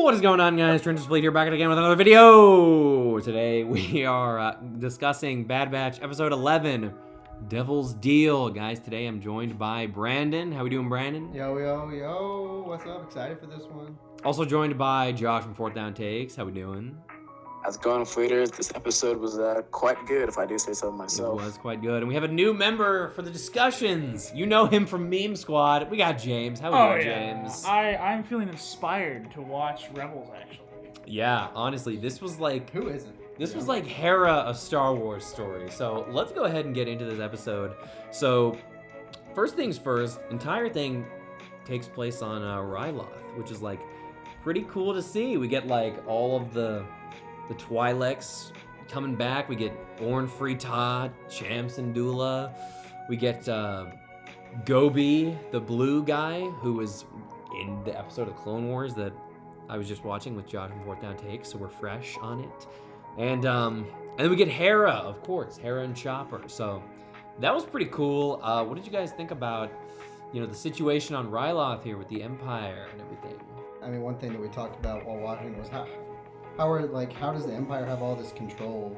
What is going on, guys? Trench's Fleet here, back again with another video. Today we are discussing Bad Batch episode 11, Devil's Deal. Guys, today I'm joined by Brandon. How we doing, Brandon? Yo. What's up? Excited for this one. Also joined by Josh from Fourth Down Takes. How we doing? How's it going, Fleeters? This episode was quite good, if I do say so myself. It was quite good. And we have a new member for the discussions. You know him from Meme Squad. We got James. How we doing, James? I'm feeling inspired to watch Rebels, actually. Yeah, honestly, this was like... Who isn't? This was like Hera, a Star Wars story. So let's go ahead and get into this episode. So first things first, entire thing takes place on Ryloth, which is like pretty cool to see. We get like all of the Twi'leks coming back. We get Orn Free-Taa, Cham Syndulla. We get Gobi, the blue guy, who was in the episode of Clone Wars that I was just watching with Josh from Fourth Down Takes, so we're fresh on it. And then we get Hera, of course, Hera and Chopper. So that was pretty cool. What did you guys think about, the situation on Ryloth here with the Empire and everything? I mean, one thing that we talked about while watching was how does the Empire have all this control?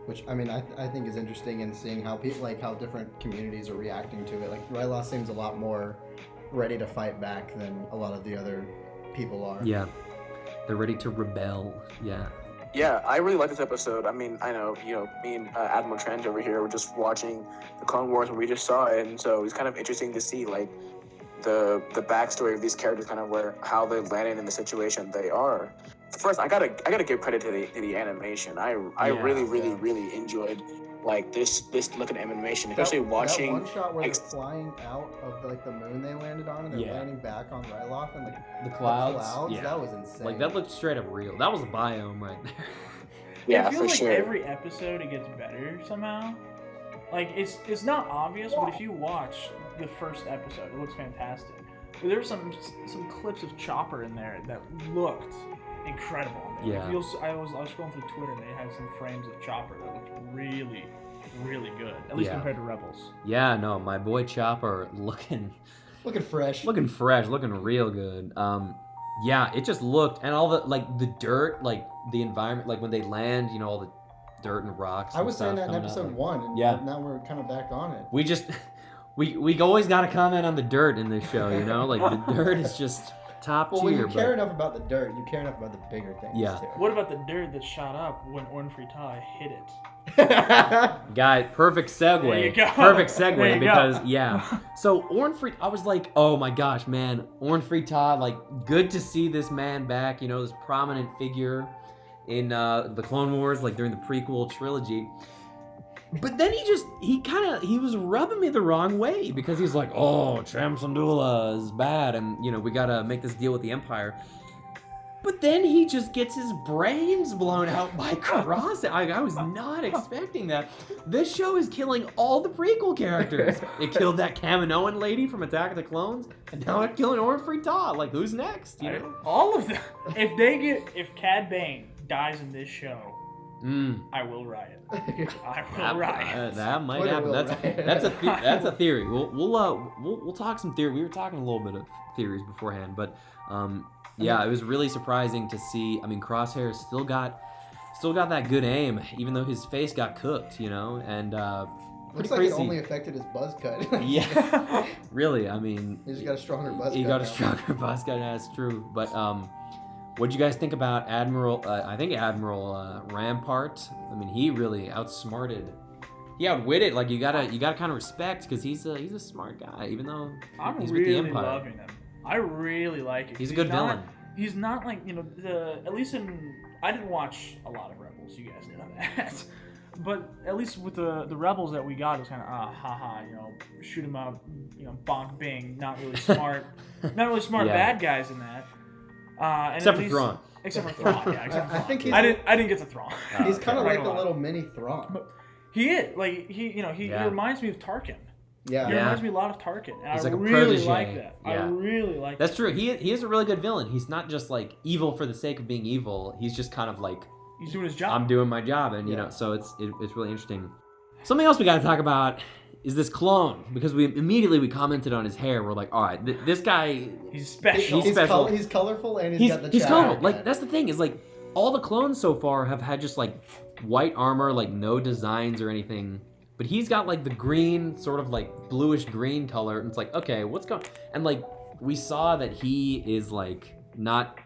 Which, I mean, I think is interesting in seeing how people, how different communities are reacting to it. Like, Ryloth seems a lot more ready to fight back than a lot of the other people are. Yeah, they're ready to rebel. Yeah. Yeah, I really like this episode. I mean, I know, me and Admiral Trent over here were just watching the Clone Wars and we just saw it, and so it's kind of interesting to see, the backstory of these characters, kind of how they landed in the situation they are. First, I gotta give credit to the animation. I really enjoyed this look at animation, especially watching that one shot where they're flying out of the moon they landed on, and they're landing back on Ryloth and the clouds. Yeah. That was insane. That looked straight up real. That was a biome right there. Yeah, it feels for sure. Every episode it gets better somehow. It's not obvious, but if you watch the first episode, it looks fantastic. There's some clips of Chopper in there that looked incredible. Yeah. I was scrolling through Twitter and they had some frames of Chopper that looked really, really good. At least compared to Rebels. Yeah, no, my boy Chopper looking fresh. Looking real good. Yeah, it just looked, and all the dirt, the environment, when they land, all the dirt and rocks. I was saying that in episode 1, and now we're kind of back on it. We just we always got to comment on the dirt in this show, the dirt is just top tier. Well, when you care enough about the dirt, you care enough about the bigger things too. What about the dirt that shot up when Orn Free-Taa hit it? Guy, perfect segue. There you go. Perfect segue There you because go. So Orn Free, I was like, oh my gosh, man, Orn Free-Taa, good to see this man back. This prominent figure in the Clone Wars, during the prequel trilogy. But then he was rubbing me the wrong way because he's like, oh, Cham Syndulla is bad, and we gotta make this deal with the Empire. But then he just gets his brains blown out by Cross. I was not expecting that. This show is killing all the prequel characters. It killed that Kaminoan lady from Attack of the Clones, and now it's killing Orn Free-Taa. Who's next? All of them. If Cad Bane dies in this show, I will riot. I will riot. That might happen. That's a theory. We'll talk some theory. We were talking a little bit of theories beforehand, but yeah, it was really surprising to see. I mean, Crosshair still got that good aim, even though his face got cooked, and looks like it only affected his buzz cut. Yeah, really. I mean, he just got a stronger buzz cut. He got a stronger buzz cut. That's true. But what did you guys think about Admiral? I think Admiral Rampart. I mean, he really outsmarted. He outwitted. You gotta kind of respect because he's a smart guy, even though he's with the Empire. Loving him. I really like it. He's a good villain. He's not at least I didn't watch a lot of Rebels. You guys know that. But at least with the Rebels that we got, it was kind of shoot him up, bonk bing. Not really smart, bad guys in that. Except for Thrawn. Except for Thrawn, yeah. Except for Thrawn. I think I didn't get to Thrawn. He's kind of like a little mini Thrawn. But he is he reminds me of Tarkin. Yeah. He reminds me a lot of Tarkin, and he's I really like that. Yeah. I really like that. That's true. He is a really good villain. He's not just evil for the sake of being evil. He's just kind of he's doing his job. I'm doing my job, and so it's really interesting. Something else we got to talk about is this clone, because we immediately commented on his hair. We're like, all right, this guy, He's special. He's special. He's colorful and he's got the he's chat colorful. haircut. Like that's the thing is like all the clones so far have had just like white armor, like no designs or anything. But he's got like the green, sort of like bluish green color, and it's like, okay, what's going? And like we saw that he is like not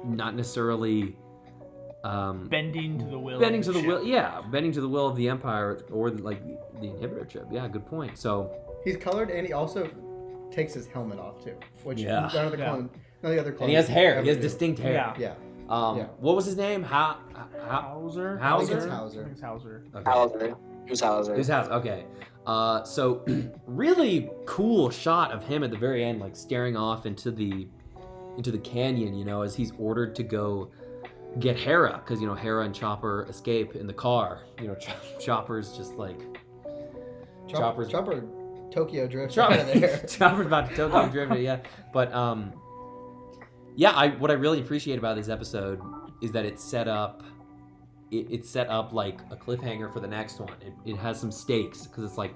necessarily bending to the will. bending of to the ship. will, yeah, bending to the will of the Empire or like the inhibitor chip. Yeah, good point. So He's colored and he also takes his helmet off too, which Yeah. none of the other clones. and he has hair. ever He has do. distinct hair. Yeah. Yeah. Yeah. What was his name? Hauser. Hauser? I think it's Hauser. I think it's Hauser. Okay. Hauser. Who's Hauser? His house. Okay. So really cool shot of him at the very end, like staring off into the canyon. You know, as he's ordered to go get Hera, because you know Hera and Chopper escape in the car. You know, Chopper's just like Chopper's Chopper Tokyo drifts out of there. Chopper's about to Tokyo drift it, yeah. But yeah, what I really appreciate about this episode is that it's set up. It's set up like a cliffhanger for the next one. It has some stakes because it's like,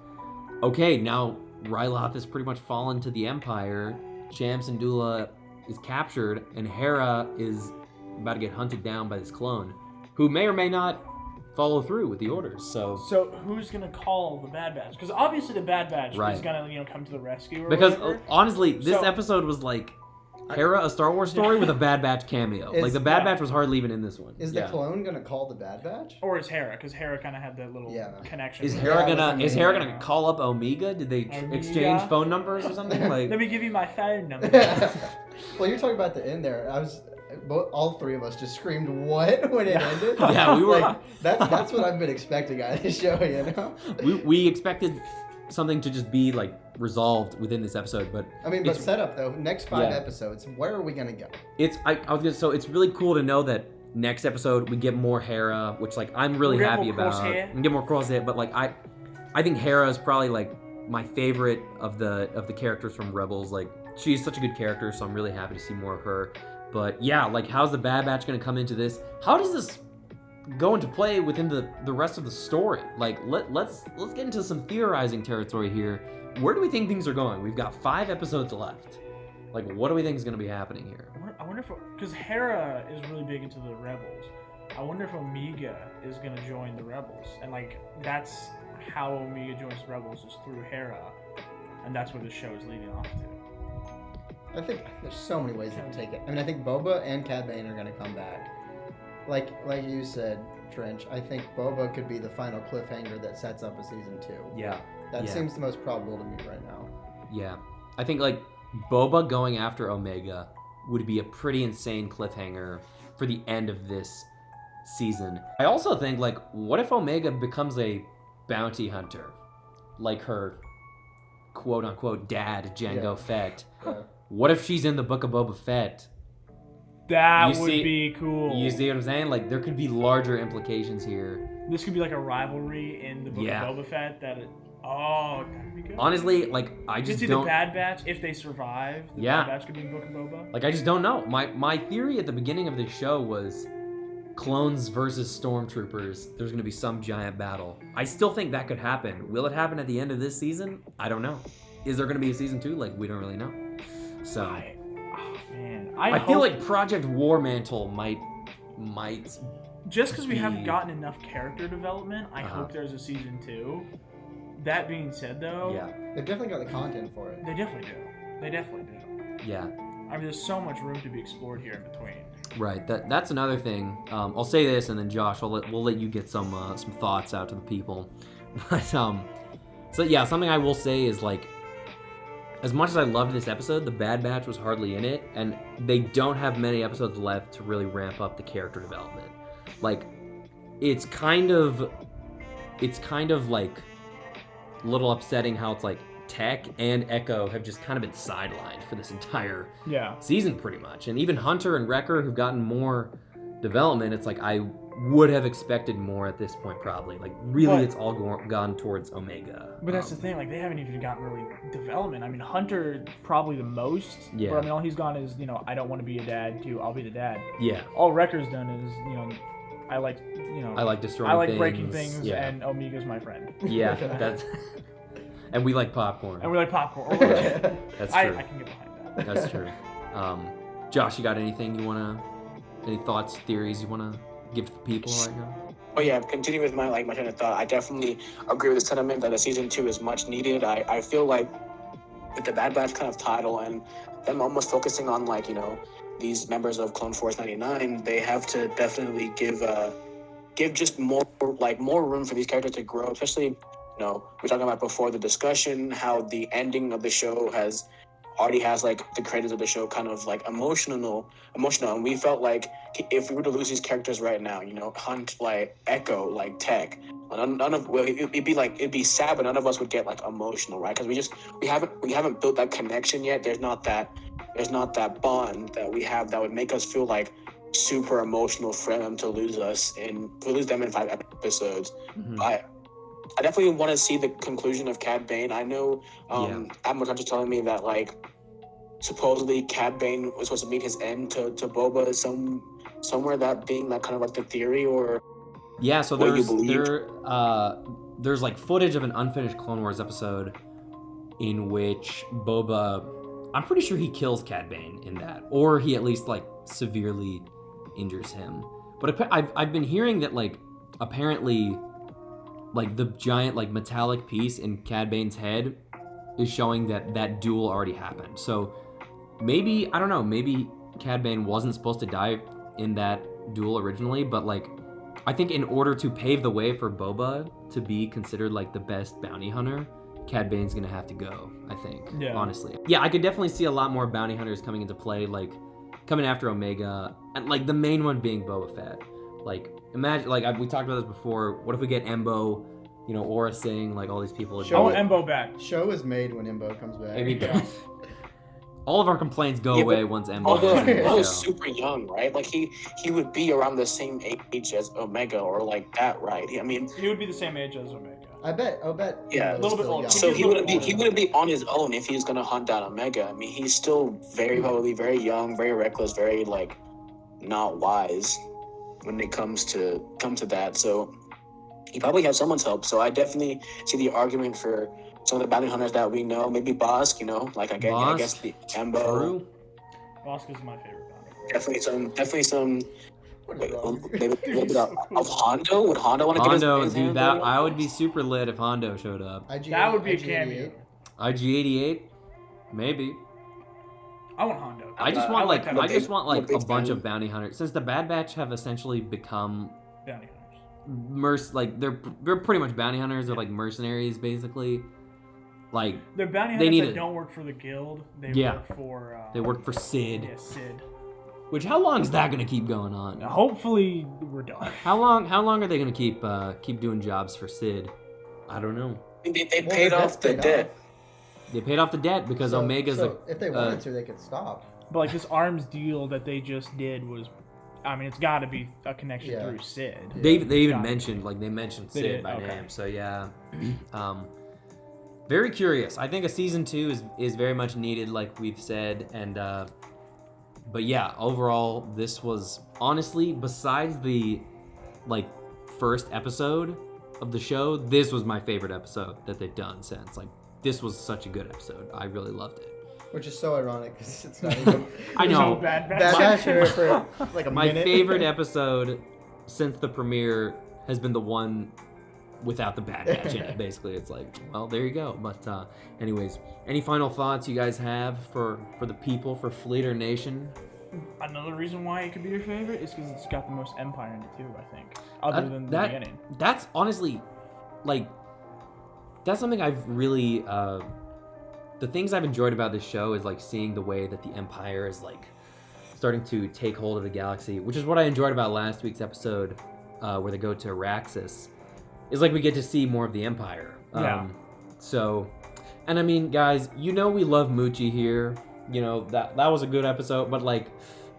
okay, now Ryloth has pretty much fallen to the Empire. Sham Syndulla is captured, and Hera is about to get hunted down by this clone, who may or may not follow through with the orders. So who's gonna call the Bad Batch? Because obviously the Bad Batch Right. is gonna come to the rescue. Or because whatever. honestly, this So- episode was like Hera, a Star Wars story with a Bad Batch cameo. Is- Like the Bad yeah. Batch was hardly even in this one. Is Yeah. the clone gonna call the Bad Batch? Or is Hera? Because Hera kind of had that little Yeah. connection. Is with Hera Yeah, gonna with is Hera Omega. gonna call up Omega? Did they Omega? exchange phone numbers or something? Like Let me give you my phone number. Well, you're talking about the end there. All three of us just screamed "what" when it ended. Yeah, we were- like, that's what I've been expecting out of the show. You know. we expected something to just be like resolved within this episode, but I mean, but It's- setup though. Next 5 Yeah. episodes, where are we gonna go? so it's really cool to know that next episode we get more Hera, which like I'm really We'll get happy more about. Crosshair. And get more Crosshair, but like I think Hera is probably like my favorite of the characters from Rebels. Like she's such a good character, so I'm really happy to see more of her. But yeah, like how's the Bad Batch gonna come into this? How does this go into play within the rest of the story? Like let's get into some theorizing territory here. Where do we think things are going? We've got 5 episodes left. Like what do we think is gonna be happening here? I wonder if, because Hera is really big into the Rebels. I wonder if Omega is gonna join the Rebels, and like that's how Omega joins the Rebels is through Hera, and that's where the show is leading off to. I think there's so many ways to take it. I mean, I think Boba and Cad Bane are gonna come back. Like you said, Trench. I think Boba could be the final cliffhanger that sets up a season 2. Yeah. That Yeah. seems the most probable to me right now. Yeah. I think like Boba going after Omega would be a pretty insane cliffhanger for the end of this season. I also think like what if Omega becomes a bounty hunter? Like her quote unquote dad, Jango Yeah. Fett. Uh, What if she's in the Book of Boba Fett? That You would see- be cool. You see what I'm saying? Like there could be larger implications here. This could be like a rivalry in the Book Yeah. of Boba Fett. That'd be good. Honestly, like I you just see don't the Bad Batch if they survive. The Yeah. Bad Batch could be in Book of Boba. Like I just don't know. My theory at the beginning of the show was clones versus stormtroopers. There's gonna be some giant battle. I still think that could happen. Will it happen at the end of this season? I don't know. Is there gonna be a season 2? Like we don't really know. So I feel like Project War Mantle might just because we be- haven't gotten enough character development, I Uh-huh. hope there's a season 2. That being said, though, yeah they've definitely got the content for it. they definitely do. yeah I mean, there's so much room to be explored here in between. right. That's another thing. I'll say this and then Josh, we'll let you get some thoughts out to the people. But so yeah, something I will say is like, as much as I loved this episode, the Bad Batch was hardly in it, and they don't have many episodes left to really ramp up the character development. Like, it's kind of like a little upsetting how it's like Tech and Echo have just kind of been sidelined for this entire Yeah. season pretty much. And even Hunter and Wrecker, who've gotten more development, it's like I would have expected more at this point probably. Like really, But- it's all gone towards Omega. But that's the thing, like, they haven't even gotten really development. I mean, Hunter probably the most. Yeah. But I mean, all he's gone is, I don't want to be a dad, to I'll be the dad. Yeah, All Wrecker's done is, I like I like destroying I like things. breaking things, Yeah, and Omega's my friend. yeah, that's And we like popcorn. And we like popcorn. That's I true. can get behind that. That's true. Josh, you got anything you any thoughts, theories you wanna give to the people right now? Oh yeah, continuing with my train of thought, I definitely agree with the sentiment that the season 2 is much needed. I feel like with the Bad Batch kind of title and them almost focusing on these members of Clone Force 99, they have to definitely give just more room for these characters to grow, especially we're talking about before the discussion how the ending of the show already has the creators of the show kind of emotional, and we felt like if we were to lose these characters right now, Hunt, Echo, Tech, it'd be sad, but none of us would get emotional, right? Because we haven't built that connection yet. There's not that bond that we have that would make us feel super emotional for them to lose them in 5 episodes. Mm-hmm. I definitely want to see the conclusion of Cad Bane. I know Admiral Trent was telling me that supposedly Cad Bane was supposed to meet his end to Boba somewhere, that being that kind of the theory, or yeah. So what there's you believe? there's footage of an unfinished Clone Wars episode in which Boba, I'm pretty sure he kills Cad Bane in that, or he at least severely injures him. But I've been hearing that apparently the giant metallic piece in Cad Bane's head is showing that duel already happened. So maybe, I don't know, maybe Cad Bane wasn't supposed to die in that duel originally, but I think in order to pave the way for Boba to be considered the best bounty hunter, Cad Bane's gonna have to go, I think. Yeah. Honestly. Yeah, I could definitely see a lot more bounty hunters coming into play, coming after Omega, and the main one being Boba Fett. Imagine, we talked about this before, what if we get Embo, Aura Singh, all these people. I want Embo back. Show is made when Embo comes back. Maybe all of our complaints go away once Embo Although comes in the Embo is show. super young, right? He would be around the same age as Omega, or that, right? I mean, He would be the same age as Omega. I bet. Yeah. Embo's A little bit still older. young. so He's he a wouldn't little be on his own if he was gonna hunt down Omega. I mean, he's still probably very young, very reckless, very not wise when it comes to that. So he probably has someone's help. So I definitely see the argument for some of the bounty hunters that we know. Maybe Bosk, I guess the Embo. True. Bosk is my favorite bounty. Definitely some. What is Wait, wrong? maybe a little bit of Hondo. Would Hondo want to get Hondo, his dude, hands that on it? I would be super lit if Hondo showed up. That would be a cameo. IG-88, maybe. I want Hondo. I just I want like I Hondo. just want I'm a big a bunch fan. of bounty hunters, since the Bad Batch have essentially become Bounty hunters. they're pretty much bounty hunters. They're mercenaries basically. They're bounty They hunters need that it. don't work for the guild. They Yeah. work for. They work for Sid. Yeah, Sid. Which, how long is that gonna keep going on? Hopefully we're done. How long are they gonna keep doing jobs for Sid? I don't know. They Well, paid their off debt's the paid debt. They paid off the debt because Omega's if they wanted to, they could stop. But this arms deal that they just did was, I mean, it's got to be a connection Yeah. through Sid. they even Got it. mentioned They Sid did, by okay. name. So yeah. Very curious. I think a season 2 is very much needed, like we've said, and but yeah, overall this was honestly, besides the first episode of the show, this was my favorite episode that they've done since. This was such a good episode. I really loved it. Which is so ironic because it's not even I There's know. no Bad Batch. Bad Batch here for a My minute. favorite episode since the premiere has been the one without the Bad Batch in it. Basically, it's well, there you go. But anyways, any final thoughts you guys have for the people, for Fleeter Nation? Another reason why it could be your favorite is because it's got the most Empire in it too, I think. Other than the beginning. That's honestly, that's something I've really, the things I've enjoyed about this show is seeing the way that the Empire is starting to take hold of the galaxy, which is what I enjoyed about last week's episode, where they go to Araxis. Is we get to see more of the Empire. Yeah. So, and I mean, guys, we love Moochie here. That was a good episode, but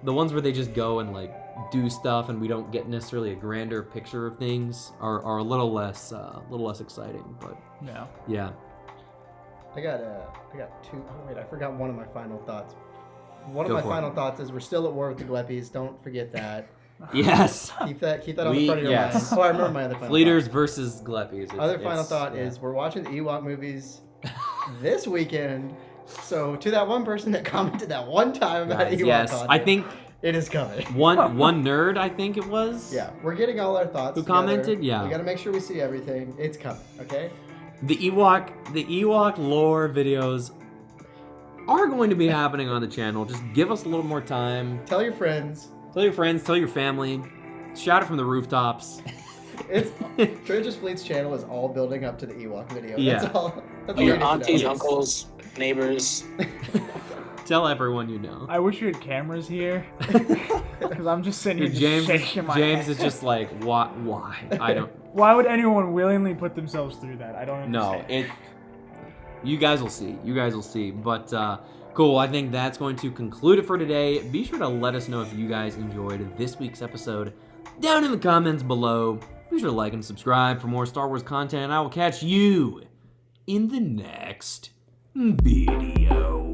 the ones where they just go and do stuff and we don't get necessarily a grander picture of things are a little less exciting. But yeah. I got two. Oh wait, I forgot one of my final thoughts. One of Go my for it. final thoughts is we're still at war with the Gleppies. Don't forget that. Yes. Keep that on the front of your yes. mind. Oh, I remember my other final Fleeters thought. versus Gleppies. Other final thought is we're watching the Ewok movies. this weekend. So to that one person that commented that one time about Guys, Ewok yes, content, I think it is coming. one nerd, I think it was. Yeah, we're getting all our thoughts. Who together. commented? Yeah. We got to make sure we see everything. It's coming. Okay. The Ewok lore videos are going to be happening on the channel. Just give us a little more time. Tell your friends. Tell your friends, tell your family. Shout it from the rooftops. It's Trader's Fleet's channel is all building up to the Ewok video. Yeah. That's all. That's Your all you need to aunties, know. uncles, neighbors. Tell everyone you know. I wish we had cameras here. Because I'm just sitting here James, just shaking my James head. is just like, why? I don't. Why would anyone willingly put themselves through that? I don't No, understand. you guys will see. You guys will see. But cool. I think that's going to conclude it for today. Be sure to let us know if you guys enjoyed this week's episode down in the comments below. Be sure to like and subscribe for more Star Wars content, and I will catch you in the next video.